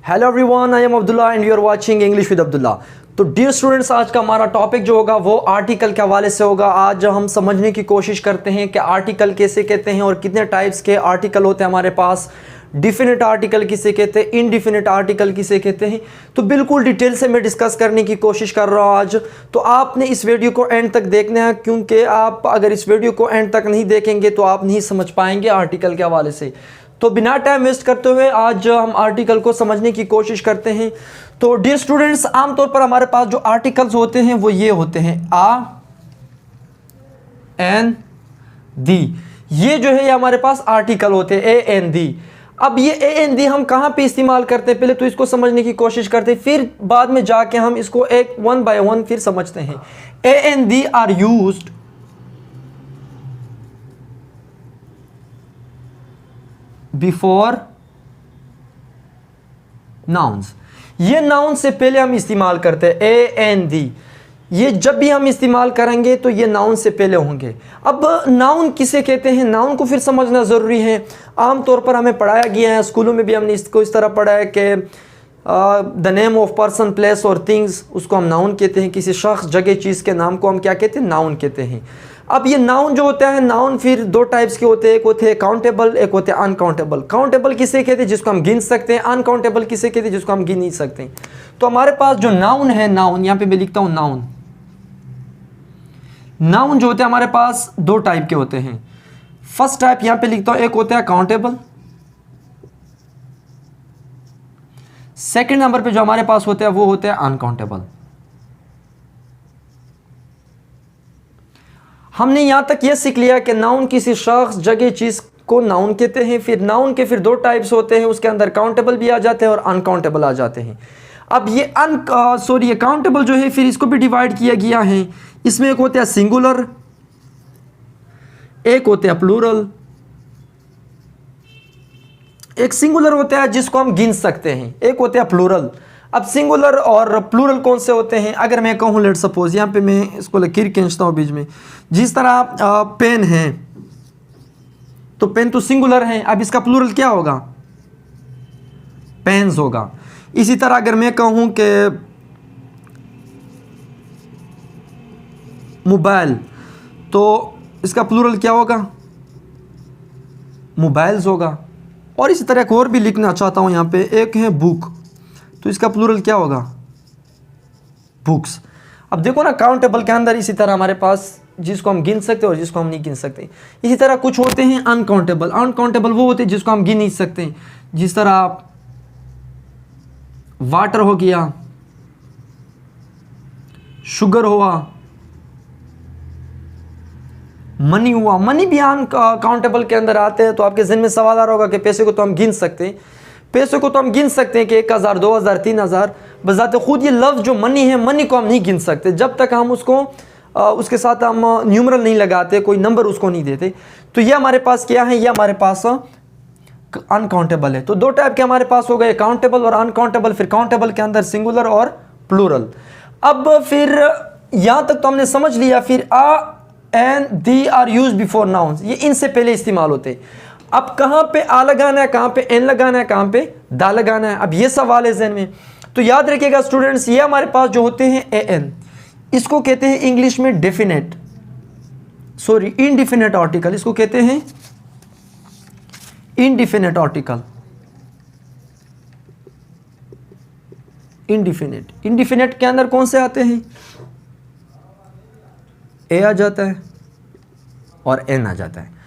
Hello everyone, I am Abdullah and you are watching English with Abdullah. तो dear students, आज का हमारा टॉपिक जो होगा वो आर्टिकल के हवाले से होगा। आज हम समझने की कोशिश करते हैं कि आर्टिकल कैसे कहते हैं और कितने टाइप्स के आर्टिकल होते हैं हमारे पास। डिफिनिट आर्टिकल किसे कहते हैं, इनडिफिनिट आर्टिकल किसे कहते हैं, तो बिल्कुल डिटेल से मैं डिस्कस करने की कोशिश कर रहा हूँ आज। तो आपने इस वीडियो को एंड तक देखना है, क्योंकि आप अगर इस वीडियो को एंड तक नहीं देखेंगे तो आप नहीं समझ पाएंगे आर्टिकल के हवाले से। तो बिना टाइम वेस्ट करते हुए आज हम आर्टिकल को समझने की कोशिश करते हैं। तो डियर स्टूडेंट्स, आमतौर पर हमारे पास जो आर्टिकल्स होते हैं वो ये होते हैं आ, एन, दी। ये जो है ये हमारे पास आर्टिकल होते हैं, ए एन दी। अब ये ए एन दी हम कहाँ पे इस्तेमाल करते हैं, पहले तो इसको समझने की कोशिश करते हैं, फिर बाद में जाके हम इसको एक वन बाय वन फिर समझते हैं। A an the are used before nouns. ये नाउन से पहले हम इस्तेमाल करते हैं ए एन दी। ये जब भी हम इस्तेमाल करेंगे तो ये नाउन से पहले होंगे। अब नाउन किसे कहते हैं, नाउन को फिर समझना ज़रूरी है। आमतौर पर हमें पढ़ाया गया है, स्कूलों में भी हमने इसको इस तरह पढ़ा है कि the name of person, place और थिंग्स, उसको हम नाउन कहते हैं। किसी शख्स, जगह, चीज़ के नाम को हम क्या कहते हैं, नाउन कहते हैं। अब ये नाउन जो होता है, नाउन फिर दो टाइप्स के होते हैं, एक होते हैं काउंटेबल, एक होते हैं अनकाउंटेबल। काउंटेबल किसे कहते हैं, जिसको हम गिन सकते हैं। अनकाउंटेबल किसे कहते हैं, जिसको हम गिन नहीं सकते। तो हमारे पास जो नाउन है, नाउन यहाँ पे मैं लिखता हूँ नाउन। नाउन जो होते हैं हमारे पास दो टाइप के होते हैं। फर्स्ट टाइप यहाँ पे लिखता हूँ, एक होता है काउंटेबल। सेकंड नंबर पे जो हमारे पास होते हैं वो होते हैं अनकाउंटेबल। हमने यहां तक ये सीख लिया कि नाउन किसी शख्स, जगह, चीज को नाउन कहते हैं। फिर नाउन के फिर दो टाइप्स होते हैं, उसके अंदर काउंटेबल भी आ जाते हैं और अनकाउंटेबल आ जाते हैं। अब ये काउंटेबल जो है फिर इसको भी डिवाइड किया गया है। इसमें एक होता है सिंगुलर, एक होता है प्लूरल। एक सिंगुलर होता है जिसको हम गिन सकते हैं, एक होता है प्लूरल। अब सिंगुलर और प्लूरल कौन से होते हैं, अगर मैं कहूँ लेट सपोज, यहाँ पे मैं इसको लकीर खींचता हूँ बीच में, जिस तरह पेन है तो पेन तो सिंगुलर है। अब इसका प्लूरल क्या होगा, पेन्स होगा। इसी तरह अगर मैं कहूँ कि मोबाइल, तो इसका प्लूरल क्या होगा, मोबाइल्स होगा। और इसी तरह एक और भी लिखना चाहता हूँ यहाँ पे, एक है बुक, तो इसका प्लूरल क्या होगा, बुक्स। अब देखो ना, काउंटेबल के अंदर इसी तरह हमारे पास जिसको हम गिन सकते हैं और जिसको हम नहीं गिन सकते। इसी तरह कुछ होते हैं अनकाउंटेबल। अनकाउंटेबल वो होते हैं जिसको हम गिन नहीं सकते, जिस तरह वाटर हो गया, शुगर हुआ, मनी हुआ। मनी भी अनकाउंटेबल के अंदर आते हैं। तो आपके जहन में सवाल आ रहा होगा कि पैसे को तो हम गिन सकते हैं, पैसे को तो हम गिन सकते हैं कि 1000, 2000, 3000। बजाते खुद ये लफ्ज़ जो मनी है, मनी को हम नहीं गिन सकते जब तक हम उसको उसके साथ हम न्यूमरल नहीं लगाते, कोई नंबर उसको नहीं देते। तो ये हमारे पास क्या है, ये हमारे पास अनकाउंटेबल है। तो दो टाइप के हमारे पास हो गए, काउंटेबल और अनकाउंटेबल। फिर काउंटेबल के अंदर सिंगुलर और प्लूरल। अब फिर यहाँ तक तो हमने समझ लिया। फिर a and the are use before nouns, ये इनसे पहले इस्तेमाल होते हैं। अब कहाँ पे आ लगाना है, कहाँ पे एन लगाना है, कहाँ पे दा लगाना है, अब ये सवाल है जहन में। तो याद रखिएगा स्टूडेंट्स, ये हमारे पास जो होते हैं ए एन, इसको कहते हैं इंग्लिश में डेफिनेट, सॉरी इनडिफिनेट आर्टिकल। इसको कहते हैं इनडिफिनेट आर्टिकल। इनडिफिनेट, इनडिफिनेट के अंदर कौन से आते हैं, ए आ जाता है और एन आ जाता है।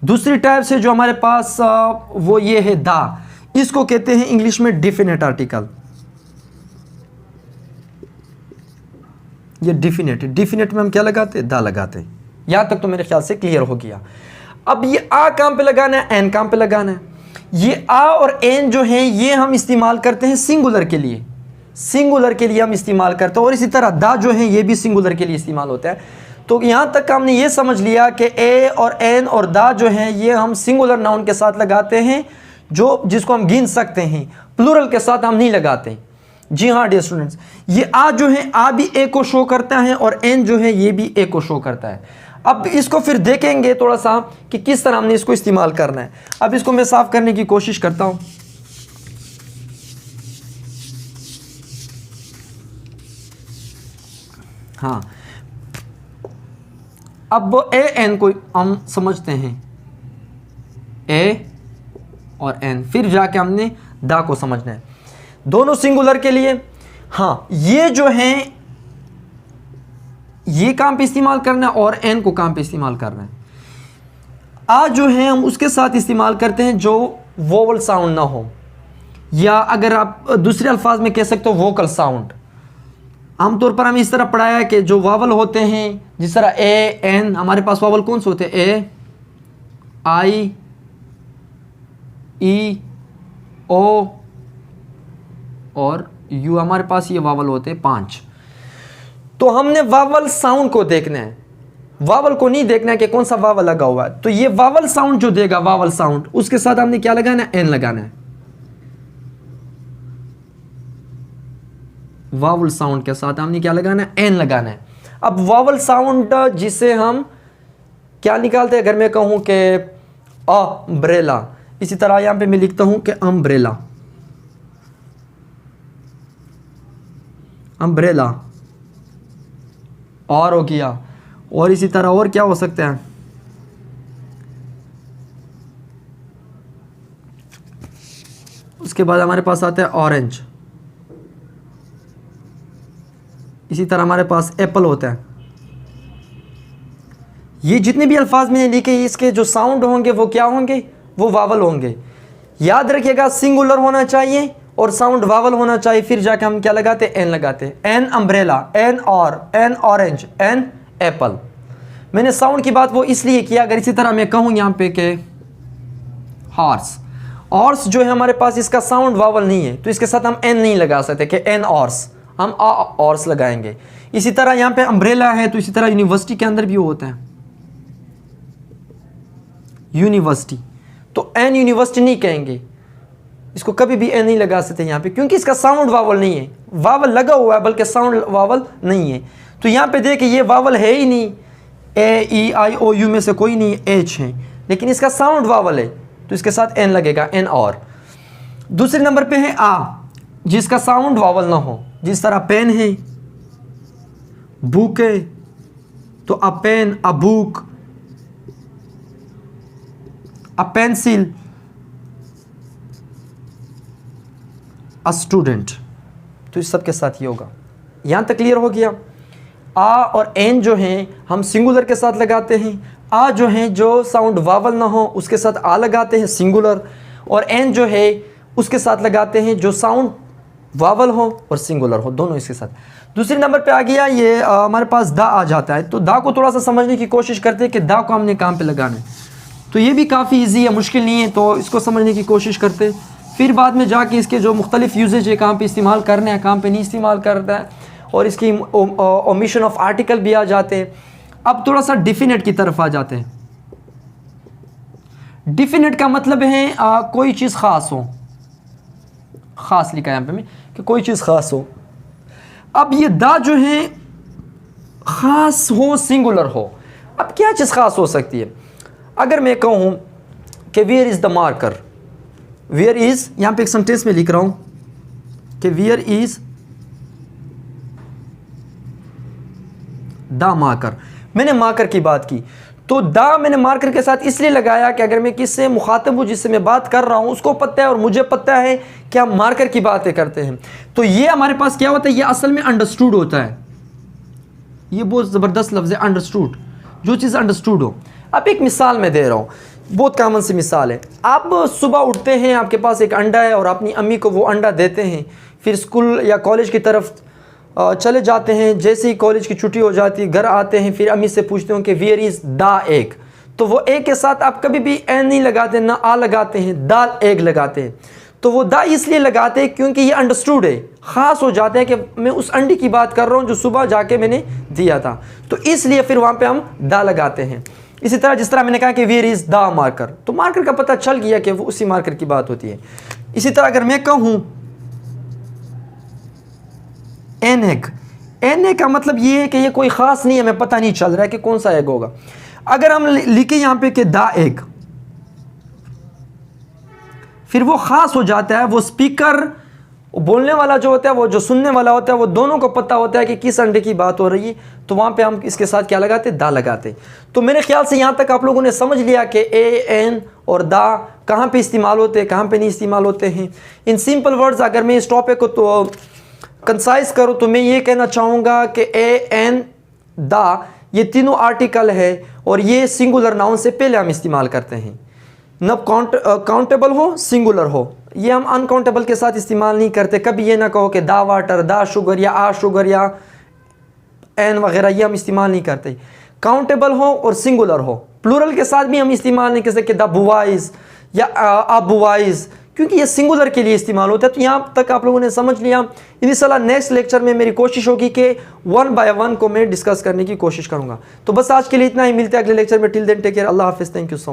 दूसरी टाइप से जो हमारे पास वो ये है दा, इसको कहते हैं इंग्लिश में डिफिनेट आर्टिकल। ये डिफिनेट, डिफिनेट में हम क्या लगाते हैं, दा लगाते हैं। यहां तक तो मेरे ख्याल से क्लियर हो गया। अब ये आ काम पे लगाना है, एन काम पे लगाना है। ये आ और एन जो है ये हम इस्तेमाल करते हैं सिंगुलर के लिए, सिंगुलर के लिए हम इस्तेमाल करते हैं। और इसी तरह दा जो है ये भी सिंगुलर के लिए इस्तेमाल होता है। तो यहाँ तक हमने ये समझ लिया कि ए और एन और दा जो है ये हम सिंगुलर नाउन के साथ लगाते हैं, जो जिसको हम गिन सकते हैं। प्लूरल के साथ हम नहीं लगाते। जी हाँ डियर स्टूडेंट्स, ये आ जो है, आ भी ए को शो करता है और एन जो है ये भी ए को शो करता है। अब इसको फिर देखेंगे थोड़ा सा कि किस तरह हमने इसको इस्तेमाल करना है। अब इसको मैं साफ करने की कोशिश करता हूँ। हाँ, अब ए एन को हम समझते हैं, ए और एन, फिर जाके हमने दा को समझना है, दोनों सिंगुलर के लिए। हाँ, ये जो है ये काम पे इस्तेमाल करना है और एन को काम पे इस्तेमाल करना है। आ जो है हम उसके साथ इस्तेमाल करते हैं जो वोवल साउंड ना हो, या अगर आप दूसरे अल्फाज में कह सकते हो वोकल साउंड। आमतौर पर हमें इस तरह पढ़ाया है कि जो वावल होते हैं, जिस तरह ए एन, हमारे पास वावल कौन से होते हैं, ए आई ई ओ और यू, हमारे पास ये वावल होते हैं 5। तो हमने वावल साउंड को देखना है, वावल को नहीं देखना है कि कौन सा वावल लगा हुआ है। तो ये वावल साउंड जो देगा, वावल साउंड, उसके साथ हमने क्या लगाना है, एन लगाना है। वावल साउंड के साथ हमने क्या लगाना है, एन लगाना है। अब वावल साउंड जिसे हम क्या निकालते हैं, अगर मैं कहूं कि अम्ब्रेला, इसी तरह यहां पे मैं लिखता हूं कि अम्ब्रेला, अम्ब्रेला, और हो गया, और इसी तरह और क्या हो सकता है, उसके बाद हमारे पास आता है ऑरेंज, इसी तरह हमारे पास एप्पल होता है। ये जितने भी अल्फाज मैंने लिखे, इसके जो साउंड होंगे वो क्या होंगे, वो वावल होंगे। याद रखिएगा, सिंगुलर होना चाहिए और साउंड वावल होना चाहिए, फिर जाके हम क्या लगाते हैं, एन लगाते हैं। एन अम्ब्रेला, एन और, एन ऑरेंज, एन एप्पल। मैंने साउंड की बात वो इसलिए किया, अगर इसी तरह मैं कहूँ यहाँ पे कि हॉर्स, ऑर्स जो है हमारे पास, इसका साउंड वावल नहीं है, तो इसके साथ हम एन नहीं लगा सकते कि एन ऑर्स, हम ऑर्स लगाएंगे। इसी तरह यहाँ पे अम्ब्रेला है, तो इसी तरह यूनिवर्सिटी के अंदर भी वो होता है, यूनिवर्सिटी, तो एन यूनिवर्सिटी नहीं कहेंगे, इसको कभी भी एन नहीं लगा सकते यहाँ पे, क्योंकि इसका साउंड वावल नहीं है। वावल लगा हुआ है बल्कि साउंड वावल नहीं है। तो यहाँ पे देखिए ये वावल है ही नहीं, ए ई आई ओ यू में से कोई नहीं, एच है, लेकिन इसका साउंड वावल है, तो इसके साथ एन लगेगा, एन। और दूसरे नंबर पे है आ, जिसका साउंड वावल ना हो, जिस तरह पेन है, बुक है, तो a pen, a book, a pencil, a student, तो इस सब के साथ ये होगा। यहाँ तक क्लियर हो गया। आ और एन जो हैं हम सिंगुलर के साथ लगाते हैं, आ जो है जो साउंड वावल ना हो उसके साथ आ लगाते हैं सिंगुलर, और एन जो है उसके साथ लगाते हैं जो साउंड वावल हो और सिंगुलर हो, दोनों इसके साथ। दूसरे नंबर पे आ गया ये हमारे पास दा आ जाता है। तो दा को थोड़ा सा समझने की कोशिश करते हैं कि दा को हमने काम पे लगाना है, तो ये भी काफ़ी ईजी है, मुश्किल नहीं है, तो इसको समझने की कोशिश करते हैं। फिर बाद में जाके इसके जो मुख्तलिफ यूजेज है, कहाँ पे इस्तेमाल करना है, कहाँ पे नहीं इस्तेमाल करता है, और इसकी ओमिशन ऑफ आर्टिकल भी आ जाते हैं। अब थोड़ा सा डिफिनेट की तरफ आ जाते हैं। डिफिनेट का मतलब है कोई चीज़ ख़ास हो, ख़ास लिखा है यहाँ पे मैं कि कोई चीज़ ख़ास हो। अब ये दा जो है ख़ास हो, सिंगुलर हो। अब क्या चीज़ ख़ास हो सकती है? अगर मैं कहूँ कि where is the marker, where is, यहाँ पे एक सेंटेंस में लिख रहा हूँ कि वेयर इज़ द मार्कर, मैंने मार्कर की बात की, तो दा मैंने मार्कर के साथ इसलिए लगाया कि अगर मैं किससे मुखातिब हूँ, जिससे मैं बात कर रहा हूँ, उसको पता है और मुझे पता है कि हम मार्कर की बातें करते हैं। तो ये हमारे पास क्या होता है, ये असल में अंडरस्टूड होता है। ये बहुत ज़बरदस्त लफ्ज़ है, अंडरस्टूड, जो चीज़ अंडरस्टूड हो। अब एक मिसाल मैं दे रहा हूँ, बहुत कॉमन सी मिसाल है। आप सुबह उठते हैं, आपके पास एक अंडा है और अपनी अम्मी को वो अंडा देते हैं, फिर स्कूल या कॉलेज की तरफ चले जाते हैं। जैसे ही कॉलेज की छुट्टी हो जाती है, घर आते हैं, फिर अम्मी से पूछते हो कि वेयर इज़ द एग, तो वो एग के साथ आप कभी भी एन नहीं लगाते, ना आ लगाते हैं, दाल एग लगाते हैं। तो वो दा इसलिए लगाते हैं क्योंकि ये अंडरस्टूड है, ख़ास हो जाते हैं कि मैं उस अंडे की बात कर रहा हूँ जो सुबह जाके मैंने दिया था, तो इसलिए फिर वहाँ पे हम दा लगाते हैं। इसी तरह जिस तरह मैंने कहा कि वेयर इज़ द मार्कर, तो मार्कर का पता चल गया कि वो उसी मार्कर की बात होती है। इसी तरह अगर मैं कहूँ एन एग, एन एग का मतलब ये है कि ये कोई ख़ास नहीं है, हमें पता नहीं चल रहा है कि कौन सा एग होगा। अगर हम लिखे यहाँ पे कि द एग, फिर वो ख़ास हो जाता है, वो स्पीकर वो बोलने वाला जो होता है, वो जो सुनने वाला होता है, वो दोनों को पता होता है कि किस अंडे की बात हो रही है, तो वहाँ पे हम इसके साथ क्या लगाते, दा लगाते। तो मेरे ख्याल से यहाँ तक आप लोगों ने समझ लिया कि ए एन और दा कहाँ पे इस्तेमाल होते हैं, कहाँ पे नहीं इस्तेमाल होते हैं। इन सिंपल वर्ड्स अगर मैं इस टॉपिक को तो कंसाइज करूँ तो मैं ये कहना चाहूँगा कि ए एन दा ये तीनों आर्टिकल है और ये सिंगुलर नाउन से पहले हम इस्तेमाल करते हैं। न काउंटेबल हो सिंगुलर हो, ये हम अनकाउंटेबल के साथ इस्तेमाल नहीं करते। कभी ये ना कहो कि दा वाटर, दा शुगर या आ शुगर या एन वगैरह, ये हम इस्तेमाल नहीं करते। काउंटेबल हो और सिंगुलर हो, प्लूरल के साथ भी हम इस्तेमाल नहीं कर सकते, द बुवाइज या आ बुवाइज, क्योंकि ये सिंगुलर के लिए इस्तेमाल होता है। तो यहाँ तक आप लोगों ने समझ लिया। इंशाल्लाह नेक्स्ट लेक्चर में मेरी कोशिश होगी कि 1 बाय 1 को मैं डिस्कस करने की कोशिश करूँगा। तो बस आज के लिए इतना ही, मिलते हैं अगले लेक्चर में। टिल देन टेक केयर, अल्लाह हाफिज़, थैंक यू सो मच।